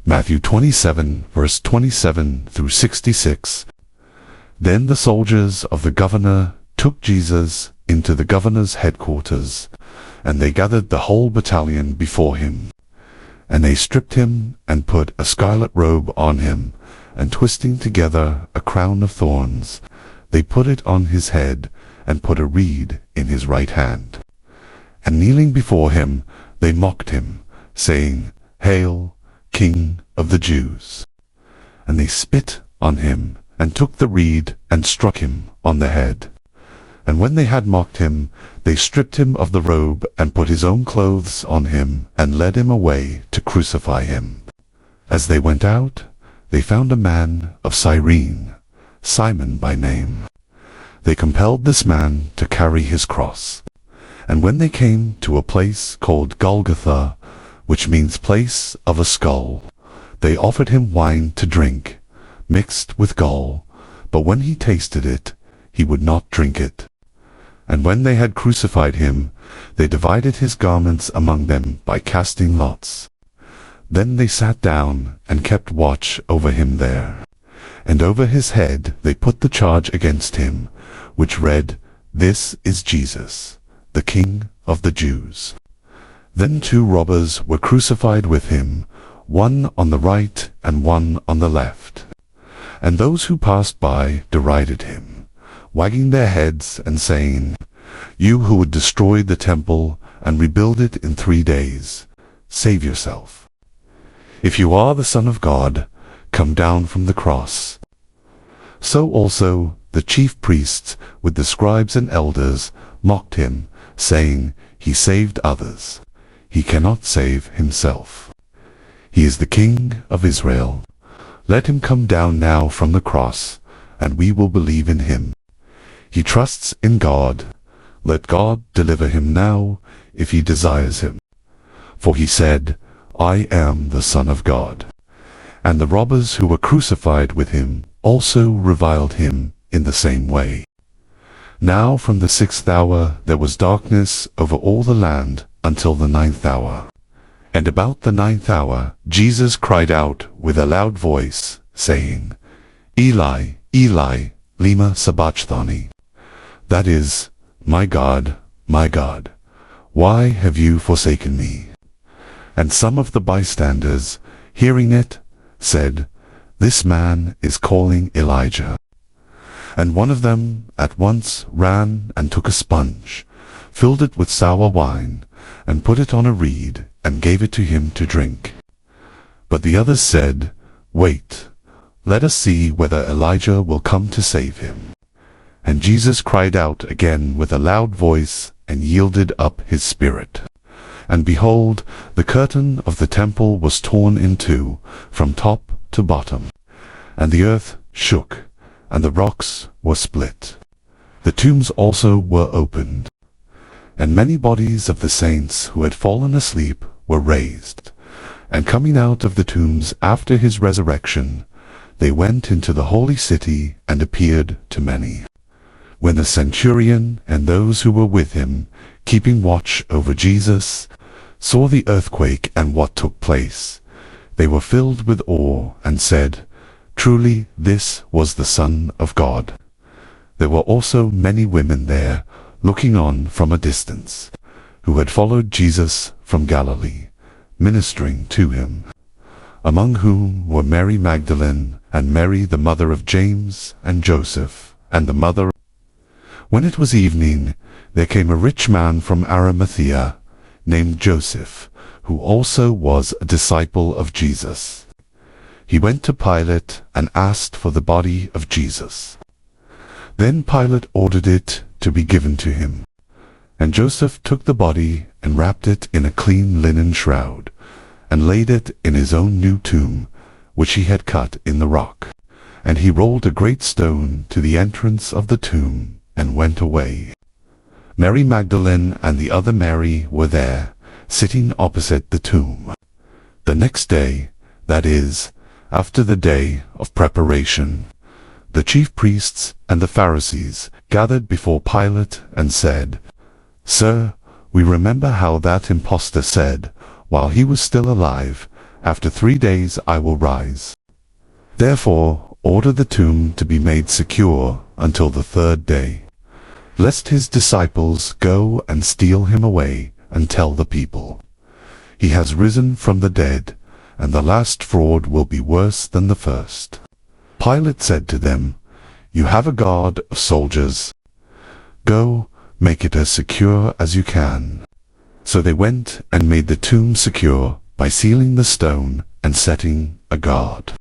Matthew 27, verse 27 through 66. Then the soldiers of the governor took Jesus into the governor's headquarters, and they gathered the whole battalion before him. And they stripped him and put a scarlet robe on him, and twisting together a crown of thorns, they put it on his head, and put a reed in his right hand. And kneeling before him, they mocked him, saying, Hail, King of the Jews! And they spit on him, and took the reed, and struck him on the head. And when they had mocked him, they stripped him of the robe, and put his own clothes on him, and led him away to crucify him. As they went out, they found a man of Cyrene, Simon by name. They compelled this man to carry his cross. And when they came to a place called Golgotha, which means place of a skull, they offered him wine to drink, mixed with gall, but when he tasted it, he would not drink it. And when they had crucified him, they divided his garments among them by casting lots. Then they sat down and kept watch over him there. And over his head they put the charge against him, which read, This is Jesus, the King of the Jews. Then 2 robbers were crucified with him, one on the right and one on the left. And those who passed by derided him, wagging their heads and saying, You who would destroy the temple and rebuild it in 3 days, save yourself. If you are the Son of God, come down from the cross. So also the chief priests with the scribes and elders mocked him, saying, He saved others. He cannot save himself. He is the King of Israel. Let him come down now from the cross, and we will believe in him. He trusts in God. Let God deliver him now, if he desires him. For he said, I am the Son of God. And the robbers who were crucified with him also reviled him in the same way. Now from the 6th hour there was darkness over all the land until the 9th hour. And about the 9th hour Jesus cried out with a loud voice, saying, Eli, Eli, lema sabachthani. That is, my God, why have you forsaken me? And some of the bystanders, hearing it, said, This man is calling Elijah. And one of them at once ran and took a sponge, filled it with sour wine, and put it on a reed, and gave it to him to drink. But the others said, Wait, let us see whether Elijah will come to save him. And Jesus cried out again with a loud voice, and yielded up his spirit. And behold, the curtain of the temple was torn in two, from top to bottom. And the earth shook, and the rocks were split. The tombs also were opened. And many bodies of the saints who had fallen asleep were raised. And coming out of the tombs after his resurrection, they went into the holy city and appeared to many. When the centurion and those who were with him, keeping watch over Jesus, saw the earthquake and what took place, they were filled with awe and said, Truly this was the Son of God. There were also many women there, looking on from a distance, who had followed Jesus from Galilee, ministering to him, among whom were Mary Magdalene, and Mary the mother of James and Joseph, and the mother. When it was evening, there came a rich man from Arimathea, named Joseph, who also was a disciple of Jesus. He went to Pilate and asked for the body of Jesus. Then Pilate ordered it to be given to him. And Joseph took the body and wrapped it in a clean linen shroud, and laid it in his own new tomb, which he had cut in the rock. And he rolled a great stone to the entrance of the tomb, and went away. Mary Magdalene and the other Mary were there, sitting opposite the tomb. The next day, that is, after the day of preparation, the chief priests and the Pharisees gathered before Pilate and said, Sir, we remember how that impostor said, while he was still alive, After 3 days I will rise. Therefore order the tomb to be made secure until the 3rd day, lest his disciples go and steal him away and tell the people, he has risen from the dead, and the last fraud will be worse than the first. Pilate said to them, You have a guard of soldiers. Go, make it as secure as you can. So they went and made the tomb secure by sealing the stone and setting a guard.